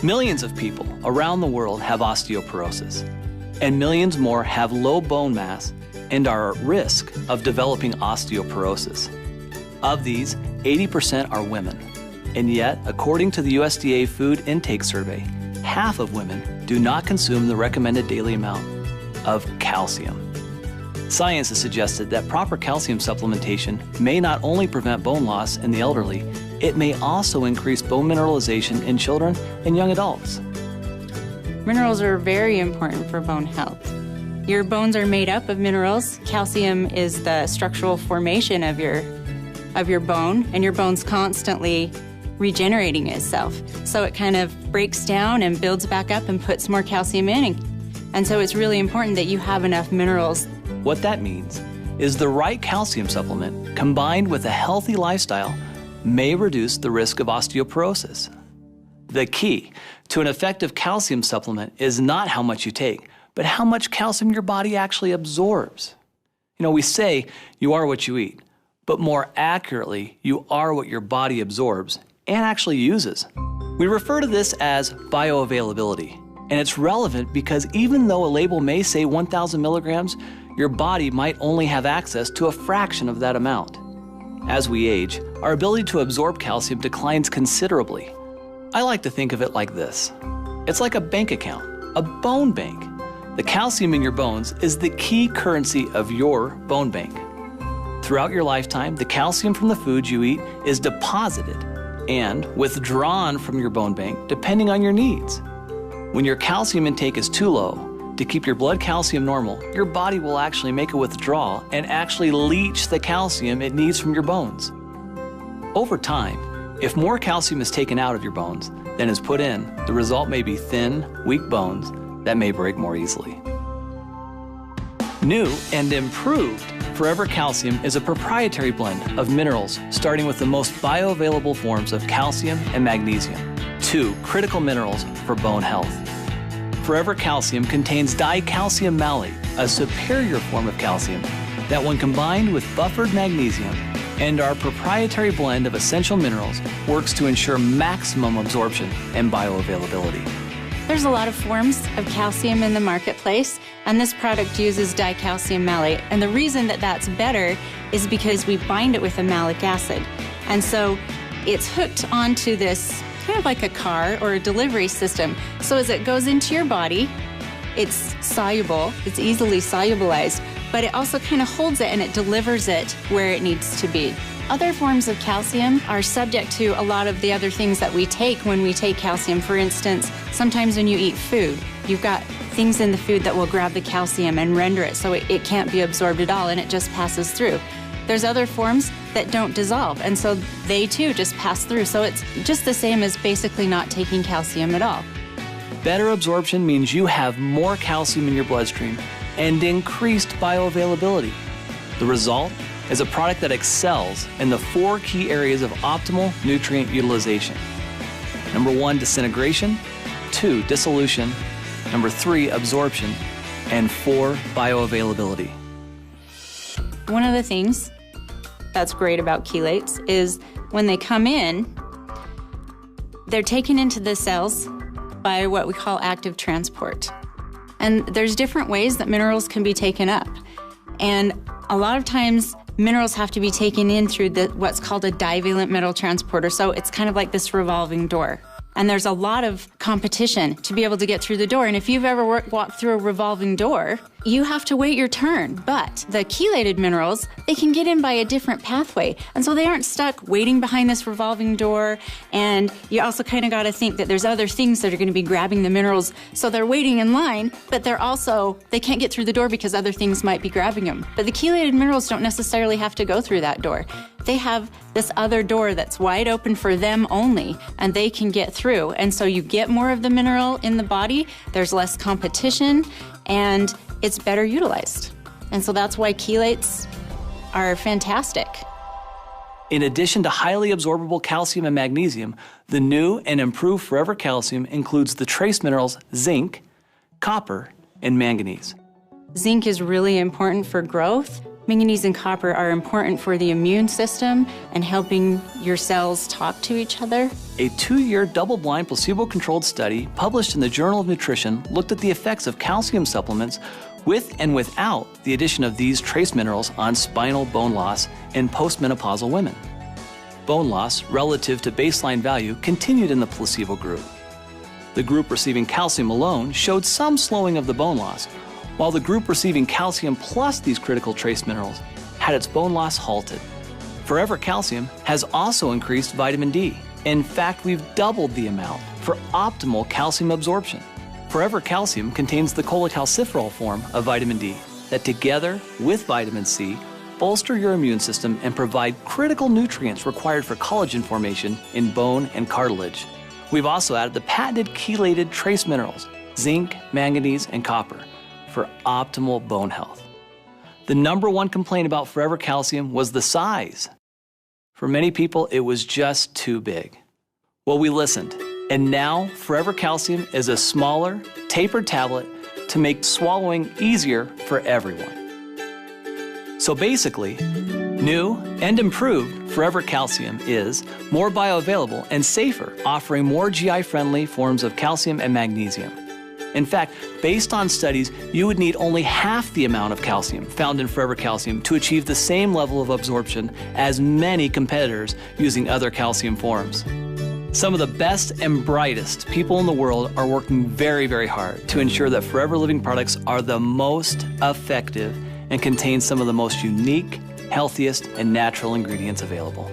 Millions of people around the world have osteoporosis, and millions more have low bone mass and are at risk of developing osteoporosis. Of these, 80% are women, and yet, according to the USDA Food Intake Survey, half of women do not consume the recommended daily amount of calcium. Science has suggested that proper calcium supplementation may not only prevent bone loss in the elderly, it may also increase bone mineralization in children and young adults. Minerals are very important for bone health. Your bones are made up of minerals. Calcium is the structural formation of your bone, and your bone's constantly regenerating itself. So it kind of breaks down and builds back up and puts more calcium in. And so it's really important that you have enough minerals. What that means is the right calcium supplement combined with a healthy lifestyle may reduce the risk of osteoporosis. The key to an effective calcium supplement is not how much you take, but how much calcium your body actually absorbs. You know, we say you are what you eat, but more accurately, you are what your body absorbs and actually uses. We refer to this as bioavailability, and it's relevant because even though a label may say 1,000 milligrams, your body might only have access to a fraction of that amount. As we age, our ability to absorb calcium declines considerably. I like to think of it like this. It's like a bank account, a bone bank. The calcium in your bones is the key currency of your bone bank. Throughout your lifetime, the calcium from the foods you eat is deposited and withdrawn from your bone bank depending on your needs. When your calcium intake is too low, to keep your blood calcium normal, your body will actually make a withdrawal and actually leach the calcium it needs from your bones. Over time, if more calcium is taken out of your bones than is put in, the result may be thin, weak bones that may break more easily. New and improved Forever Calcium is a proprietary blend of minerals starting with the most bioavailable forms of calcium and magnesium, two critical minerals for bone health. Forever Calcium contains dicalcium malate, a superior form of calcium that when combined with buffered magnesium and our proprietary blend of essential minerals works to ensure maximum absorption and bioavailability. There's a lot of forms of calcium in the marketplace, and this product uses dicalcium malate. And the reason that that's better is because we bind it with a malic acid. And so it's hooked onto this kind of like a car or a delivery system. So as it goes into your body, it's soluble, it's easily solubilized, but it also kind of holds it and it delivers it where it needs to be. Other forms of calcium are subject to a lot of the other things that we take when we take calcium. For instance, sometimes when you eat food, you've got things in the food that will grab the calcium and render it so it can't be absorbed at all and it just passes through. There's other forms that don't dissolve, and so they too just pass through. So it's just the same as basically not taking calcium at all. Better absorption means you have more calcium in your bloodstream and increased bioavailability. The result is a product that excels in the 4 key areas of optimal nutrient utilization. Number 1, disintegration. 2, dissolution. Number 3, absorption. And 4, bioavailability. One of the things that's great about chelates is when they come in, they're taken into the cells by what we call active transport. And there's different ways that minerals can be taken up. And a lot of times, minerals have to be taken in through what's called a divalent metal transporter. So it's kind of like this revolving door. And there's a lot of competition to be able to get through the door. And if you've ever walked through a revolving door, you have to wait your turn. But the chelated minerals, they can get in by a different pathway. And so they aren't stuck waiting behind this revolving door. And you also kind of got to think that there's other things that are going to be grabbing the minerals. So they're waiting in line, but they can't get through the door because other things might be grabbing them. But the chelated minerals don't necessarily have to go through that door. They have this other door that's wide open for them only, and they can get through. And so you get more of the mineral in the body, there's less competition, and it's better utilized. And so that's why chelates are fantastic. In addition to highly absorbable calcium and magnesium, the new and improved Forever Calcium includes the trace minerals zinc, copper, and manganese. Zinc is really important for growth. Manganese and copper are important for the immune system and helping your cells talk to each other. A 2-year double-blind placebo-controlled study published in the Journal of Nutrition looked at the effects of calcium supplements with and without the addition of these trace minerals on spinal bone loss in postmenopausal women. Bone loss relative to baseline value continued in the placebo group. The group receiving calcium alone showed some slowing of the bone loss, while the group receiving calcium plus these critical trace minerals had its bone loss halted. Forever Calcium has also increased vitamin D. In fact, we've doubled the amount for optimal calcium absorption. Forever Calcium contains the cholecalciferol form of vitamin D that together with vitamin C bolster your immune system and provide critical nutrients required for collagen formation in bone and cartilage. We've also added the patented chelated trace minerals, zinc, manganese, and copper, for optimal bone health. The #1 complaint about Forever Calcium was the size. For many people, it was just too big. Well, we listened, and now Forever Calcium is a smaller, tapered tablet to make swallowing easier for everyone. So basically, new and improved Forever Calcium is more bioavailable and safer, offering more GI-friendly forms of calcium and magnesium. In fact, based on studies, you would need only half the amount of calcium found in Forever Calcium to achieve the same level of absorption as many competitors using other calcium forms. Some of the best and brightest people in the world are working very, very hard to ensure that Forever Living products are the most effective and contain some of the most unique, healthiest, and natural ingredients available.